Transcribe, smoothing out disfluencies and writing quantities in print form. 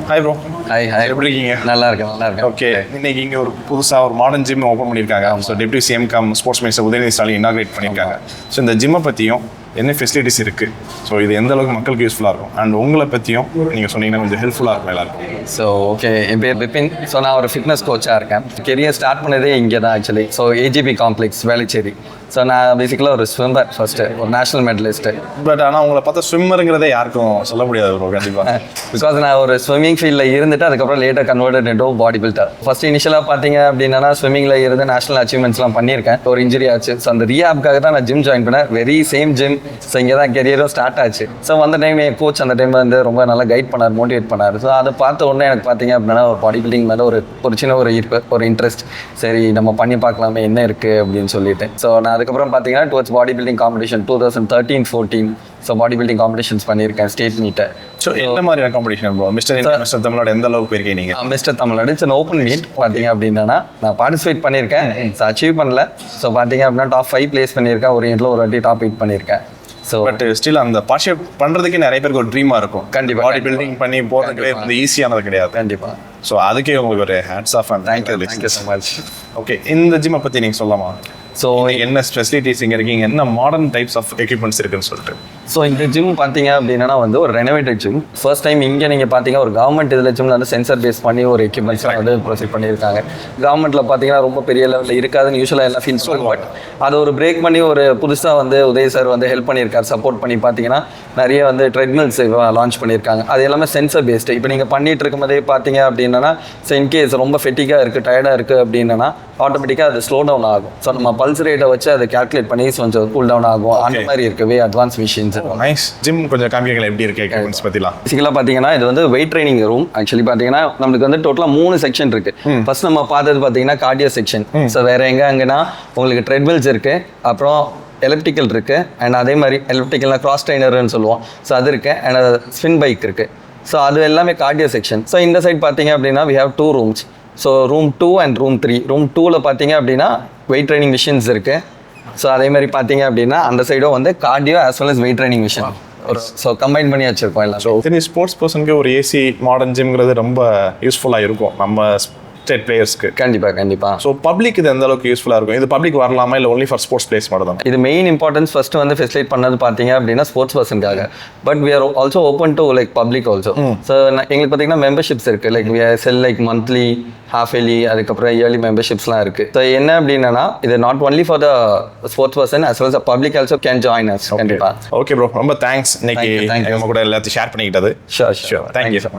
Hi bro. Hi hi, எப்படி இருக்கீங்க? நல்லா இருக்கேன். ஓகே, இன்னைக்கு இங்கே ஒரு புதுசாக ஒரு மாடர்ன் ஜிம் ஓப்பன் பண்ணியிருக்காங்க. So deputy CM come sports minister Udhayanidhi Stalin inaugurate பண்ணியிருக்காங்க. ஸோ இந்த ஜிம்மை பற்றியும் என்ன ஃபெசிலிட்டிஸ் இருக்குது, ஸோ இது எந்த அளவுக்கு மக்களுக்கு யூஸ்ஃபுல்லாக இருக்கும், அண்ட் உங்களை பற்றியும் நீங்கள் சொன்னீங்கன்னா கொஞ்சம் ஹெல்ப்ஃபுல்லாக இருக்கும் எல்லாருக்கும். ஸோ ஓகே, என் பேர் பிபின். ஸோ நான் ஒரு ஃபிட்னஸ் கோச்சாக இருக்கேன். கெரியர் ஸ்டார்ட் பண்ணதே இங்கே தான் actually. So AGP complex Velachery. So நான் பேசிக்கலாக ஒரு ஸ்விம்மர் ஃபர்ஸ்ட்டு, ஒரு நேஷனல் மெடலிஸ்ட்டு. பட் ஆனால் உங்களை பார்த்தா ஸ்விம்மருங்கிறதே யாருக்கும் சொல்ல முடியாது ப்ரோ, கண்டிப்பாக. பிகாஸ் நான் ஒரு ஸ்விம்மிங் ஃபீல்டில் இருந்துட்டு அதுக்கப்புறம் லேட்டாக converted into body builder. First இனிஷியலாக பார்த்தீங்க அப்படின்னா ஸ்விம்மிங்கில் இருந்து நேஷனல் அச்சீவ்மெண்ட்ஸ்லாம் பண்ணியிருக்கேன். ஒரு இன்ஜுரி ஆச்சு. ஸோ அந்த ரீஹாப்காக தான் நான் ஜிம் ஜாயின் பண்ணேன். Very same gym. ஸோ இங்கே தான் கெரியரும் ஸ்டார்ட் ஆச்சு. ஸோ அந்த டைம் என் கோச் அந்த டைம் வந்து ரொம்ப நல்லா கைட் பண்ணார், மோட்டிவேட் பண்ணார். ஸோ அதை பார்த்த உடனே எனக்கு பார்த்தீங்க அப்படின்னா ஒரு பாடி பில்டிங் மேலே ஒரு சின்ன ஒரு ஈர்ப்பு, ஒரு இன்ட்ரெஸ்ட். சரி நம்ம பண்ணி பார்க்கலாமே என்ன இருக்குது அப்படின்னு சொல்லிட்டு. ஸோ நான் அதுக்கப்புறம் பார்த்தீங்கன்னா towards body building competition 2013-14 so body building competitions பண்ணியிருக்கேன், ஸ்டேட் மீட்டை. ஸோ என்ன மாதிரியான காம்படிஷன் ப்ரோ? மிஸ்டர் தமிழ்நாடு எந்த அளவுக்கு போயிருக்கீங்க நீங்கள்? Mister Tamil Nadu it's open meet. பார்த்தீங்க அப்படின்னா நான் பார்ட்டிசிபேட் பண்ணியிருக்கேன், அச்சீவ் பண்ணல. ஸோ பார்த்தீங்க அப்படின்னா டாப் 5 பிளேஸ் பண்ணியிருக்கேன். ஒரு வாட்டி டாப் 8 பண்ணியிருக்கேன். ஸோ பட் ஸ்டில் அந்த பார்ட்டிசிபேட் பண்ணுறதுக்கு நிறைய பேருக்கு ஒரு ட்ரீமாக இருக்கும். கண்டிப்பாக பாடி பில்டிங் பண்ணி போகிறதுக்கு வந்து ஈஸியானது கிடையாது. கண்டிப்பாக. ஸோ அதுக்கே உங்களுக்கு ஒரு hats off and thank you so much. Okay, இந்த ஜிம்மை பற்றி நீங்கள் சொல்லலாமா? ஸோ என்ன ஃபெசிலிட்டிஸ் இங்கே இருக்கீங்க, என்ன மாடர்ன் டைப்ஸ் ஆஃப் எக்யூப்மெண்ட்ஸ் இருக்குன்னு சொல்லிட்டு. ஸோ இந்த ஜிம் பார்த்தீங்க அப்படின்னா வந்து ஒரு ரெனோவேட்டட் ஜிம். ஃபர்ஸ்ட் டைம் இங்கே நீங்கள் பார்த்தீங்க ஒரு கவர்மெண்ட் இதில் ஜிம்மில் வந்து சென்சர் பேஸ் பண்ணி ஒரு எக்யூப்மெண்ட்ஸ்லாம் வந்து ப்ரொசீட் பண்ணியிருக்காங்க. கவர்மெண்ட்டில் பார்த்தீங்கன்னா ரொம்ப பெரிய லெவலில் இருக்காதுன்னு யூஸ்வலாக எல்லாம் ஃபீல் சொல்லுவாங்க. பட் அதை ஒரு பிரேக் பண்ணி ஒரு புதுசாக வந்து உதய் சார் வந்து ஹெல்ப் பண்ணியிருக்காரு, சப்போர்ட் பண்ணி பார்த்தீங்கன்னா நிறைய வந்து ட்ரெட்மில்ஸ் லான்ச் பண்ணியிருக்காங்க. அது எல்லாமே சென்சர் பேஸ்டு. இப்போ நீங்கள் பண்ணிட்டு இருக்கும்போதே பார்த்தீங்க அப்படின்னா ஸோ இன்கேஸ் ரொம்ப ஃபெட்டிக்காக இருக்குது, டயர்டாக இருக்குது அப்படின்னா ஆட்டோமேட்டிக்காக அது ஸ்லோ டவுன் ஆகும். ஸோ நம்ம பல்ஸ் ரேட்டை வச்சு அதை கால்குலேட் பண்ணி கொஞ்சம் கூல் டவுன் ஆகும். அந்த மாதிரி இருக்கவே அட்வான்ஸ் மிஷின்ஸ். நைஸ். ஜிம் கொஞ்சம் காமிக்கல எப்படி இருக்கு எக்யூப்மெண்ட்ஸ் பத்திலாம். பேசிக்கலாக பார்த்தீங்கன்னா இது வந்து வெயிட் ட்ரைனிங் ரூம். ஆக்சுவலி பார்த்தீங்கன்னா நம்மளுக்கு வந்து டோட்டலாக 3 செக்ஷன் இருக்கு. ஃபர்ஸ்ட் நம்ம பார்த்தது பார்த்தீங்கன்னா கார்டியோ செக்ஷன். ஸோ வேற எங்கன்னா உங்களுக்கு ட்ரெட்மில்ஸ் இருக்கு, அப்புறம் எலிப்டிக்கல் இருக்கு, அண்ட் அதே மாதிரி எலிப்டிக்கல்னா கிராஸ் ட்ரைனர்னு சொல்லுவோம். ஸோ அது இருக்கு, அண்ட் ஸ்பின் பைக் இருக்கு. ஸோ அது எல்லாமே கார்டியோ செக்ஷன். ஸோ இந்த சைட் பார்த்தீங்க அப்படின்னா we have 2 rooms. So room 2 and room 3. Room 2ல பார்த்தீங்க அப்படின்னா வெயிட் ட்ரைனிங் மிஷின்ஸ் இருக்கு. ஸோ அதே மாதிரி பார்த்தீங்க அப்படின்னா அந்த சைடும் வந்து cardio as well as weight training machine. So combine பண்ணி வச்சிருக்கோம் எல்லாம். ஸோ சரி, ஸ்போர்ட்ஸ் பர்சனுக்கு ஒரு ஏசி மாடர்ன் ஜிம்ங்கிறது ரொம்ப யூஸ்ஃபுல்லாக இருக்கும் நம்ம ஸ்டேட் பிளேயர்ஸ்க்கு. கண்டிப்பாக. ஸோ பப்ளிக் இது எந்த அளவுக்கு யூஸ்ஃபுல்லாக இருக்கும்? இது பப்ளிக் வரலாமா இல்லை ஒன்லி ஃபார் ஸ்போர்ட்ஸ் பிளேஸ் மட்டும் தான்? இது மெயின் இம்பார்ட்டன்ஸ் ஃபர்ஸ்ட் வந்து ஃபெசிலிட்டேட் பண்ணது பார்த்தீங்க அப்படின்னா ஸ்போர்ட்ஸ் பர்சனுக்காக. But we are also open to like public also. So எங்களுக்கு பார்த்தீங்கன்னா மெம்பர்ஷிப்ஸ் இருக்குது. Like we sell like monthly, half yearly, அதுக்கப்புறம் இயர்லி மெம்பர்ஷிப்ஸ்லாம் இருக்குது. ஸோ என்ன அப்படின்னா இது not only for the sports person as well as the public also can join us. கண்டிப்பாக. ஓகே ப்ரோ, ரொம்ப தேங்க்ஸ் இன்னைக்கு நம்ம கூட எல்லாத்தையும் ஷேர் பண்ணிக்கிட்டது. ஷூர். தேங்க்யூ.